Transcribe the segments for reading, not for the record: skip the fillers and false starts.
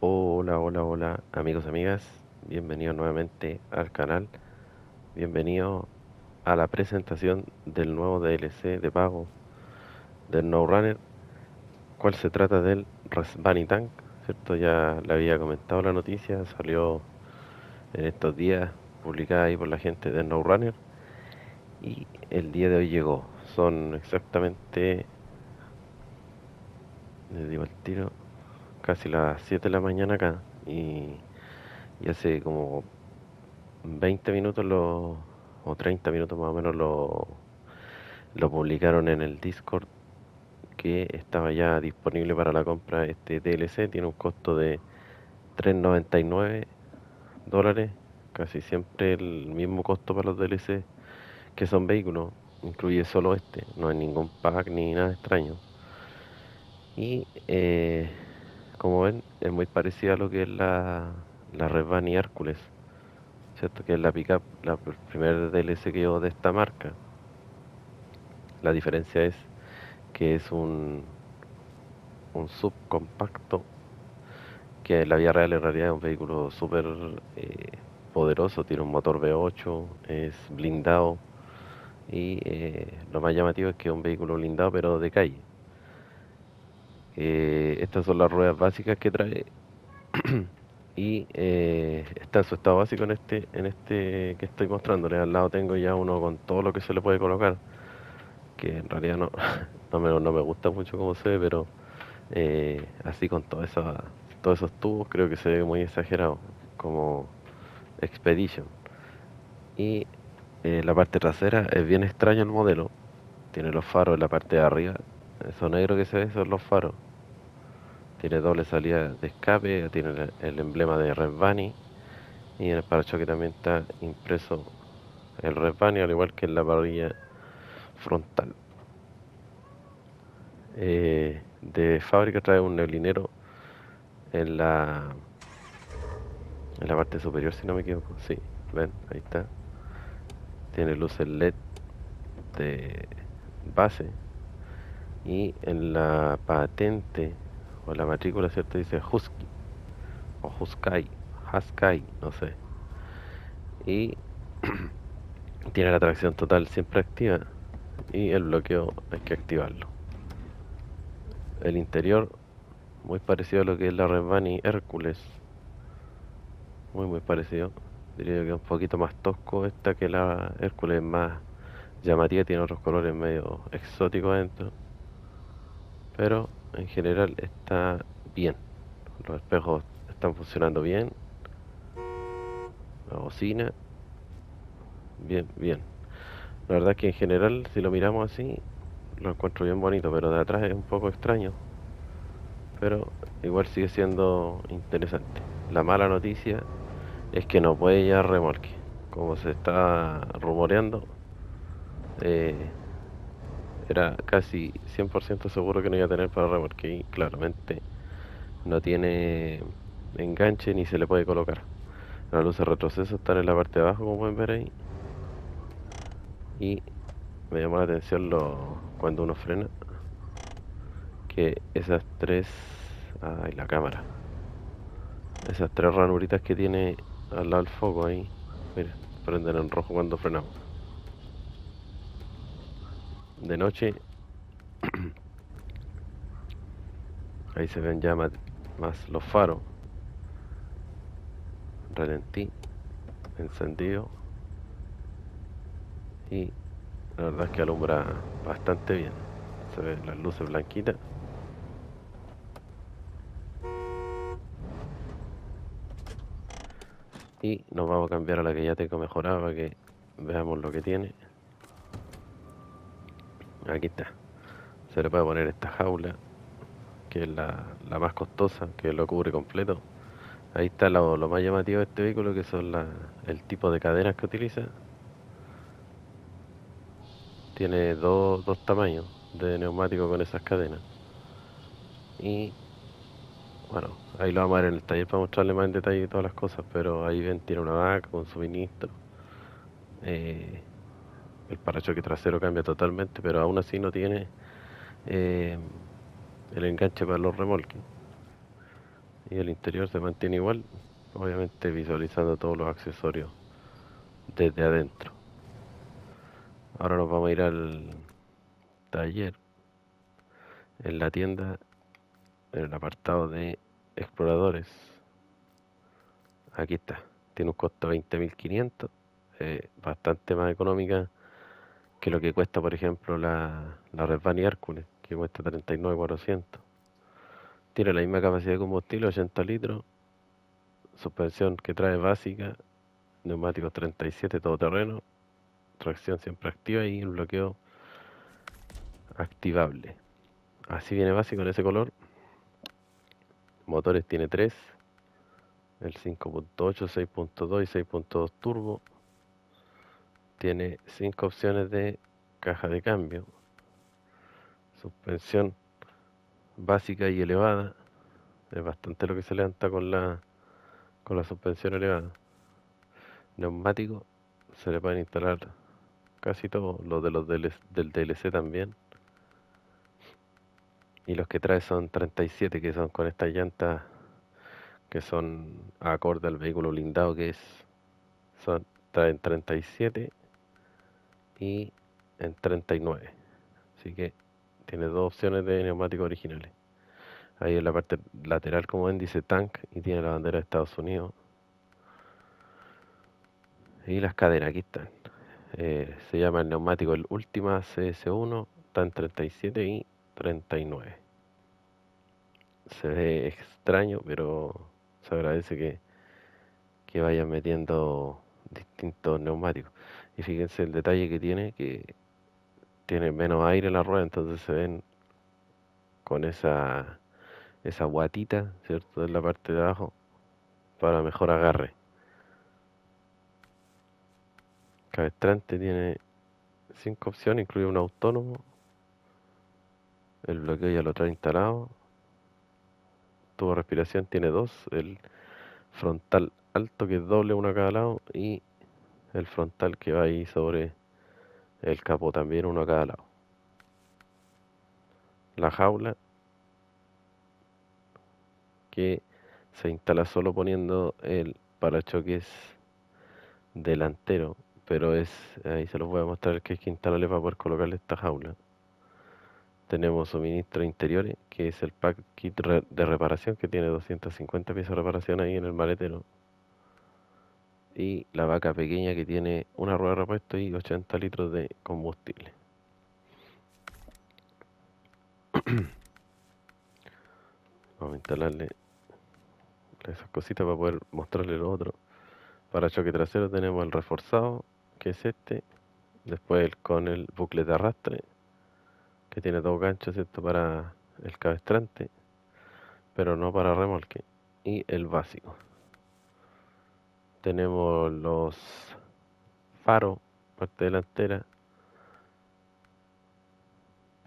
Hola, hola, hola, amigos, amigas. Bienvenidos nuevamente al canal. Bienvenido a la presentación del nuevo DLC de pago del No Runner, cual se trata del Bunny Tank, ¿cierto? Ya le había comentado la noticia, salió en estos días, publicada ahí por la gente de No Runner, y el día de hoy llegó. Son exactamente, les digo el tiro, casi las 7 de la mañana acá, y hace como 20 minutos o 30 minutos más o menos lo publicaron en el Discord que estaba ya disponible para la compra este DLC. Tiene un costo de 3,99 dólares, casi siempre el mismo costo para los DLC que son vehículos. Incluye solo este, no hay ningún pack ni nada extraño. Y como ven, es muy parecida a lo que es la Red Van y Hércules, ¿cierto? Que es la pickup, el primer DLC que llevo de esta marca. La diferencia es que es un subcompacto, que en la vida real en realidad es un vehículo súper poderoso, tiene un motor V8, es blindado y lo más llamativo es que es un vehículo blindado pero de calle. Estas son las ruedas básicas que trae y está en su estado básico en este que estoy mostrándoles. Al lado tengo ya uno con todo lo que se le puede colocar, que en realidad no, no me gusta mucho cómo se ve, pero así con todos esos tubos creo que se ve muy exagerado, como Expedition. Y la parte trasera es bien extraño el modelo, tiene los faros en la parte de arriba, eso negro que se ve son los faros, tiene doble salida de escape, tiene el emblema de Red Bunny, y en el parachoque también está impreso el Red Bunny, al igual que en la parrilla frontal. De fábrica trae un neblinero en la parte superior, si no me equivoco. Sí, ven, ahí está. Tiene luces LED de base. Y en la patente o la matrícula, ¿cierto? Dice Husky o Husky, no sé. Y tiene la tracción total siempre activa. Y el bloqueo hay que activarlo. El interior, muy parecido a lo que es la Red Hércules. Muy parecido. Diría que es un poquito más tosco esta que la Hércules, más llamativa, tiene otros colores medio exóticos adentro, pero en general está bien. Los espejos están funcionando bien, la bocina, bien, bien. La verdad es que en general, si lo miramos así, lo encuentro bien bonito, pero de atrás es un poco extraño, pero igual sigue siendo interesante. La mala noticia es que no puede llevar remolque, como se está rumoreando. eh, Era casi 100% seguro que no iba a tener para remolque y claramente no tiene enganche ni se le puede colocar. Las luces de retroceso están en la parte de abajo, como pueden ver ahí. Y me llamó la atención cuando uno frena, que esas tres... Ay, la cámara. Esas tres ranuritas que tiene al lado del foco ahí. Mira, prenden en rojo cuando frenamos. De noche, ahí se ven ya más los faros. Ralentí, encendido. Y la verdad es que alumbra bastante bien. Se ven las luces blanquitas. Y nos vamos a cambiar a la que ya tengo mejorada para que veamos lo que tiene. Aquí está. Se le puede poner esta jaula, que es la más costosa, que lo cubre completo. Ahí está lo más llamativo de este vehículo, que son el tipo de cadenas que utiliza. Tiene dos tamaños de neumático con esas cadenas. Y bueno, ahí lo vamos a ver en el taller para mostrarle más en detalle todas las cosas, pero ahí ven, tiene una vaca con suministro. Eh, el parachoque trasero cambia totalmente, pero aún así no tiene eh, el enganche para los remolques. y el interior se mantiene igual, obviamente visualizando todos los accesorios desde adentro. Ahora nos vamos a ir al taller, en la tienda, en el apartado de exploradores. Aquí está, tiene un costo de 20.500, bastante más económica que lo que cuesta, por ejemplo, la Red Van y Hércules, que cuesta 39.400. Tiene la misma capacidad de combustible, 80 litros, suspensión que trae básica, neumáticos 37 todoterreno, tracción siempre activa y un bloqueo activable. Así viene básico en ese color. Motores tiene 3, el 5.8, 6.2 y 6.2 turbo. Tiene 5 opciones de caja de cambio. Suspensión básica y elevada. Es bastante lo que se levanta con la suspensión elevada. Neumático se le pueden instalar casi todos, los de del DLC también. Y los que trae son 37, que son con estas llantas que son acorde al vehículo blindado, que son, traen 37 y en 39. Así que tiene dos opciones de neumáticos originales. Ahí en la parte lateral, como ven, dice Tank y tiene la bandera de Estados Unidos. Y las cadenas, aquí están. Se llama el neumático el Ultima CS1, está en 37 y 39. Se ve extraño, pero se agradece que vayan metiendo distintos neumáticos. Y fíjense el detalle que tiene menos aire en la rueda, entonces se ven con esa guatita, ¿cierto? En la parte de abajo, para mejor agarre. Cabestrante tiene 5 opciones, incluye un autónomo. El bloqueo ya lo trae instalado. Tubo de respiración tiene 2, el frontal alto que es doble, uno a cada lado, y el frontal que va ahí sobre el capó también, uno a cada lado. La jaula que se instala solo poniendo el parachoques delantero, pero ahí se los voy a mostrar que hay que instalarle para poder colocarle esta jaula. Tenemos suministro interiores, que es el pack kit de reparación, que tiene 250 piezas de reparación ahí en el maletero. Y la vaca pequeña, que tiene una rueda de repuesto y 80 litros de combustible. Vamos a instalarle esas cositas para poder mostrarle lo otro. Para choque trasero tenemos el reforzado, que es este. Después con el bucle de arrastre, que tiene dos ganchos, ¿cierto? Para el cabestrante, pero no para remolque. Y el básico. Tenemos los faros, parte delantera.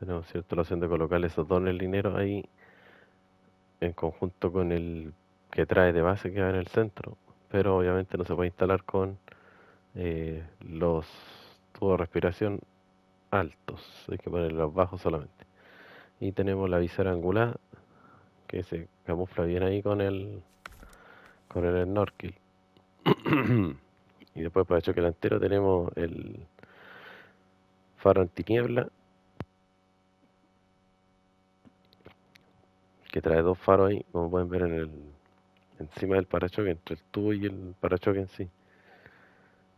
Tenemos, ¿cierto?, la opción de colocarle esos dos linero ahí en conjunto con el que trae de base que va en el centro. Pero obviamente no se puede instalar con los tubos de respiración altos. Hay que ponerlos bajos solamente. Y tenemos la visera angular, que se camufla bien ahí con el snorkel. Y después para el choque delantero tenemos el faro antiniebla, que trae dos faros ahí, como pueden ver encima del parachoque, entre el tubo y el parachoque en sí.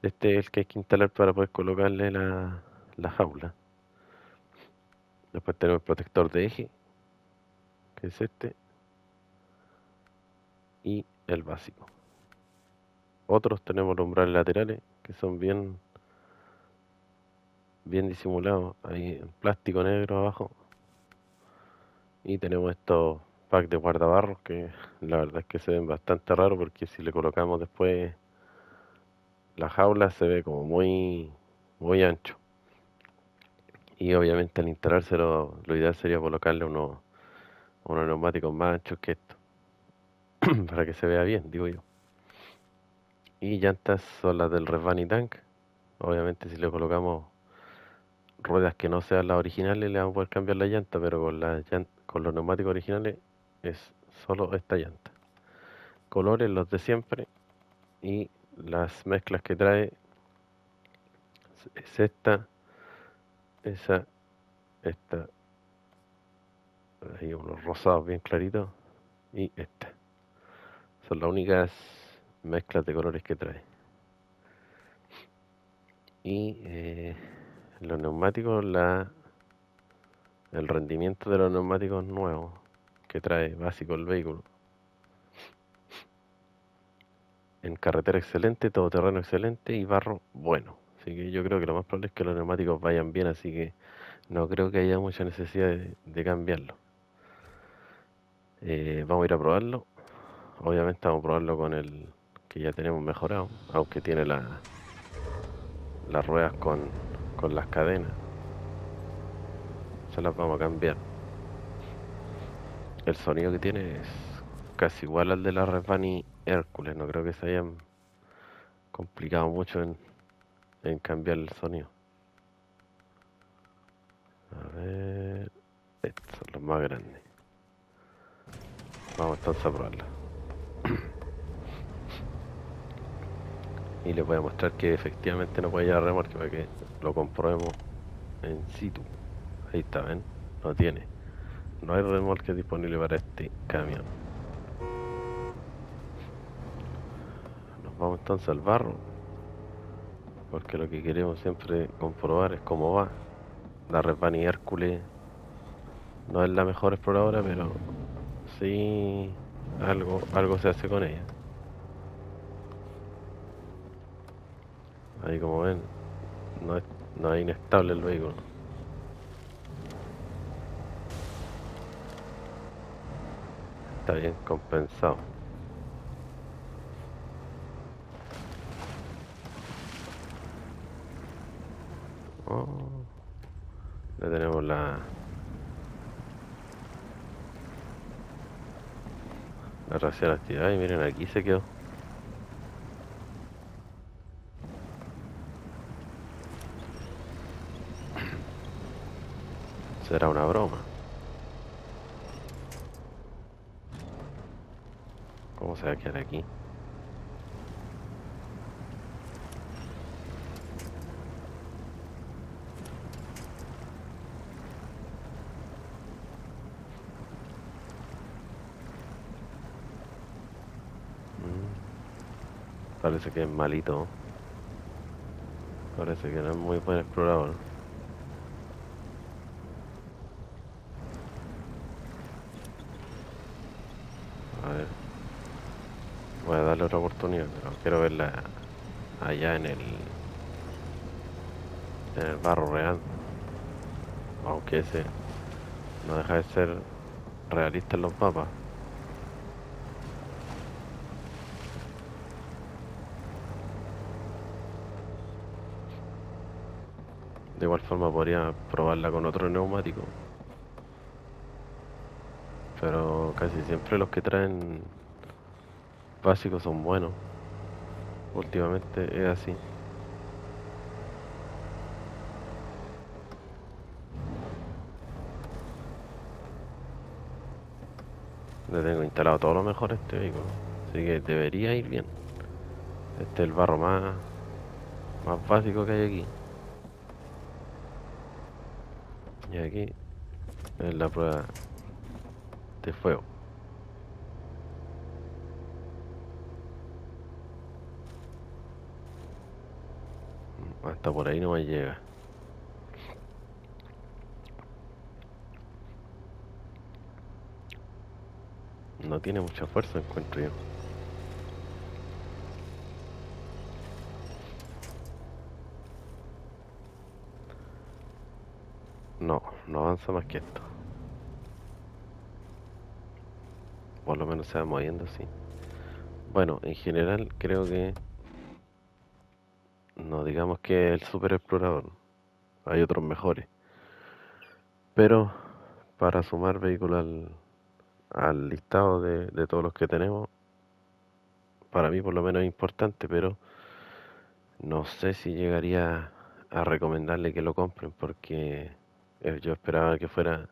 Este es el que hay que instalar para poder colocarle la jaula. Después tenemos el protector de eje, que es este, y el básico. Otros tenemos los umbrales laterales, que son bien disimulados, ahí en plástico negro abajo. Y tenemos estos packs de guardabarros, que la verdad es que se ven bastante raros, porque si le colocamos después la jaula se ve como muy ancho. Y obviamente al instalárselo, lo ideal sería colocarle unos neumáticos más anchos que esto, para que se vea bien, digo yo. Y llantas son las del Red Tank. Obviamente si le colocamos ruedas que no sean las originales, le vamos a poder cambiar la llanta, pero con los neumáticos originales es solo esta llanta. colores, los de siempre, y las mezclas que trae es esa, esta, hay unos rosados bien claritos, y esta. Son las únicas mezclas de colores que trae. Y los neumáticos, el rendimiento de los neumáticos nuevos que trae básico el vehículo. En carretera excelente, todoterreno excelente y barro bueno. Así que yo creo que lo más probable es que los neumáticos vayan bien, así que no creo que haya mucha necesidad de cambiarlo. Vamos a ir a probarlo. Obviamente vamos a probarlo con el que ya tenemos mejorado, aunque tiene las ruedas con las cadenas. Se las vamos a cambiar. El sonido que tiene es casi igual al de la Red Bunny Hércules. No creo que se hayan complicado mucho en cambiar el sonido. A ver, estos son los más grandes. Vamos entonces a probarlo. Y les voy a mostrar que efectivamente no puede llevar remolque para que lo comprobemos en situ. Ahí está, ¿ven? No tiene. No hay remolque disponible para este camión. Nos vamos entonces al barro, porque lo que queremos siempre comprobar es cómo va. La Red Bunny Hércules no es la mejor exploradora, pero sí algo se hace con ella. Ahí como ven, no es inestable el vehículo. Está bien compensado. Oh, ya tenemos la ración activada y miren, aquí se quedó. Será una broma. ¿Cómo se va a quedar aquí? Parece que es malito. Parece que no es muy buen explorador. A ver, voy a darle otra oportunidad, pero quiero verla allá en el barro real. Aunque ese no deja de ser realista en los mapas. De igual forma podría probarla con otro neumático. Pero casi siempre los que traen básicos son buenos. Últimamente es así. Le tengo instalado todo lo mejor a este vehículo. Así que debería ir bien. Este es el barro más básico que hay aquí. Y aquí es la prueba de fuego. Hasta por ahí no me llega. No tiene mucha fuerza, encuentro yo. No avanza más que esto. Por lo menos se va moviendo así. Bueno, en general creo que no digamos que el super explorador. Hay otros mejores. Pero para sumar vehículos al listado de todos los que tenemos, para mí por lo menos es importante, pero no sé si llegaría a recomendarle que lo compren porque yo esperaba que fuera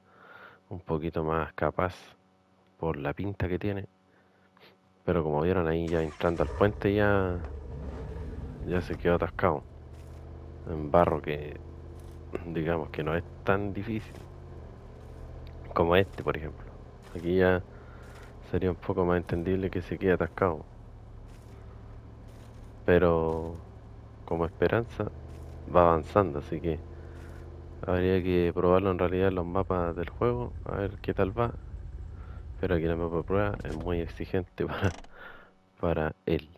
un poquito más capaz por la pinta que tiene, Pero como vieron ahí ya entrando al puente ya se quedó atascado en barro que digamos que no es tan difícil como este, por ejemplo. Aquí ya sería un poco más entendible que se quede atascado. Pero como esperanza va avanzando, así que habría que probarlo en realidad en los mapas del juego, a ver qué tal va. Pero aquí en el mapa de prueba es muy exigente para él.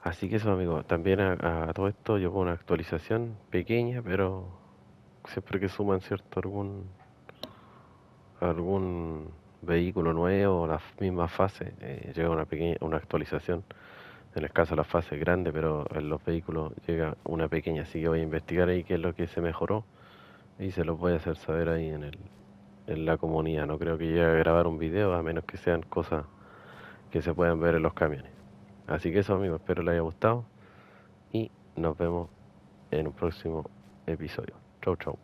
Así que eso, amigo, también a todo esto llegó una actualización pequeña, pero siempre que suman cierto algún vehículo nuevo o las mismas fases, llega una actualización. En el caso de las fases grandes, pero en los vehículos llega una pequeña, así que voy a investigar ahí qué es lo que se mejoró y se los voy a hacer saber ahí en la comunidad. No creo que llegue a grabar un video a menos que sean cosas que se puedan ver en los camiones. Así que eso, amigos, espero les haya gustado y nos vemos en un próximo episodio. Chau, chau.